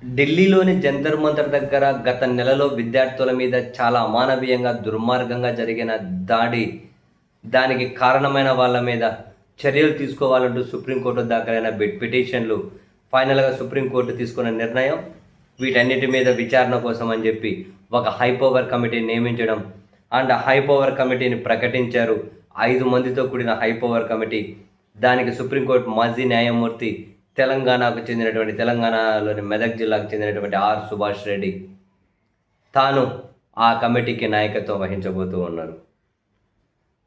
ఢిల్లీలోని జంతర్ మంతర్ దగ్గర గత నెలలో విద్యార్థుల మీద చాలా అమానవీయంగా, దుర్మార్గంగా జరిగిన దానికి కారణమైన వాళ్ళ మీద చర్యలు తీసుకోవాలంటూ సుప్రీంకోర్టు దాఖలైన పిటిషన్లు ఫైనల్గా సుప్రీంకోర్టు తీసుకున్న నిర్ణయం, వీటన్నిటి మీద విచారణ కోసం అని చెప్పి ఒక హైపవర్ కమిటీ నియమించడం అండ్ హైపవర్ కమిటీని ప్రకటించారు. 5 మందితో కూడిన హైపవర్ కమిటీ. దానికి సుప్రీంకోర్టు మాజీ న్యాయమూర్తి తెలంగాణలోని మెదక్ జిల్లాకు చెందినటువంటి ఆర్ సుభాష్ రెడ్డి తాను ఆ కమిటీకి నాయకత్వం వహించబోతూ ఉన్నారు.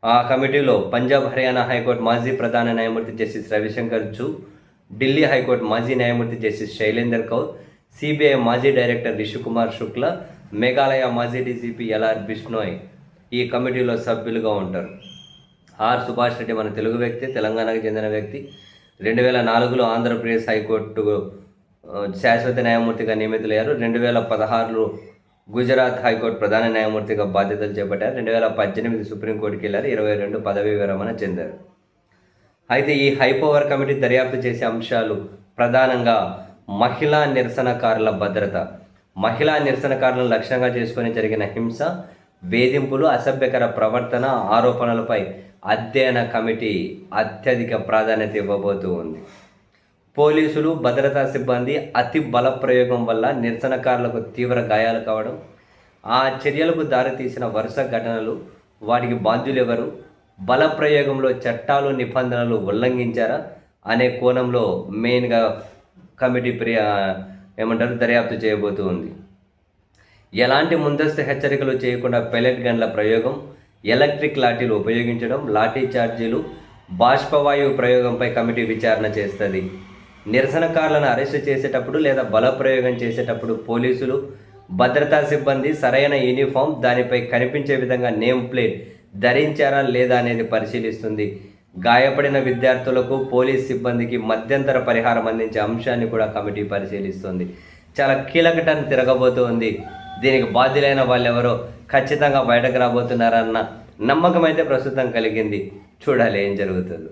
ఆ కమిటీలో పంజాబ్ హర్యానా హైకోర్టు మాజీ ప్రధాన న్యాయమూర్తి justice Ravishankar zoo, Delhi high court మాజీ న్యాయమూర్తి జస్టిస్ శైలేందర్ కౌర్, సిబిఐ మాజీ డైరెక్టర్ రిషికుమార్ శుక్లా, మేఘాలయ మాజీ డీజీపీ ఎల్ఆర్ బిష్నోయ్ ఈ కమిటీలో సభ్యులుగా ఉంటారు. ఆర్ సుభాష్ రెడ్డి మన తెలుగు వ్యక్తి, తెలంగాణకు చెందిన వ్యక్తి. 2004లో ఆంధ్రప్రదేశ్ హైకోర్టు శాశ్వత న్యాయమూర్తిగా నియమితులయ్యారు. 2016లో గుజరాత్ హైకోర్టు ప్రధాన న్యాయమూర్తిగా బాధ్యతలు చేపట్టారు. 2018 సుప్రీంకోర్టుకి వెళ్ళారు. 22 పదవీ విరమణ చెందారు. అయితే ఈ హైపవర్ కమిటీ దర్యాప్తు చేసే అంశాలు ప్రధానంగా మహిళా నిరసనకారుల భద్రత, మహిళా నిరసనకారులను లక్ష్యంగా చేసుకొని జరిగిన హింస, వేధింపులు, అసభ్యకర ప్రవర్తన ఆరోపణలపై అధ్యయన కమిటీ అత్యధిక ప్రాధాన్యత ఇవ్వబోతూ ఉంది. పోలీసులు, భద్రతా సిబ్బంది అతి బల ప్రయోగం వల్ల నిరసనకారులకు తీవ్ర గాయాలు కావడం, ఆ చర్యలకు దారితీసిన వరుస ఘటనలు, వాటికి బాధ్యులు ఎవరు, బల ప్రయోగంలో చట్టాలు, నిబంధనలు ఉల్లంఘించారా అనే కోణంలో మెయిన్గా కమిటీ దర్యాప్తు చేయబోతూ ఉంది. ఎలాంటి ముందస్తు హెచ్చరికలు చేయకుండా పెలెట్ గన్ల ప్రయోగం, ఎలక్ట్రిక్ లాఠీలు ఉపయోగించడం, లాఠీ చార్జీలు, బాష్పవాయువు ప్రయోగంపై కమిటీ విచారణ చేస్తుంది. నిరసనకారులను అరెస్టు చేసేటప్పుడు లేదా బల ప్రయోగం చేసేటప్పుడు పోలీసులు, భద్రతా సిబ్బంది సరైన యూనిఫామ్, దానిపై కనిపించే విధంగా నేమ్ ప్లేట్ ధరించారా లేదా అనేది పరిశీలిస్తుంది. గాయపడిన విద్యార్థులకు, పోలీస్ సిబ్బందికి మధ్యంతర పరిహారం అందించే అంశాన్ని కూడా కమిటీ పరిశీలిస్తుంది. చాలా కీలక టర్న్ తిరగబోతుంది. దీనికి బాధ్యులైన వాళ్ళెవరో ఖచ్చితంగా బయటకు రాబోతున్నారన్న నమ్మకం అయితే ప్రస్తుతం కలిగింది. చూడాలి ఏం జరుగుతుందో.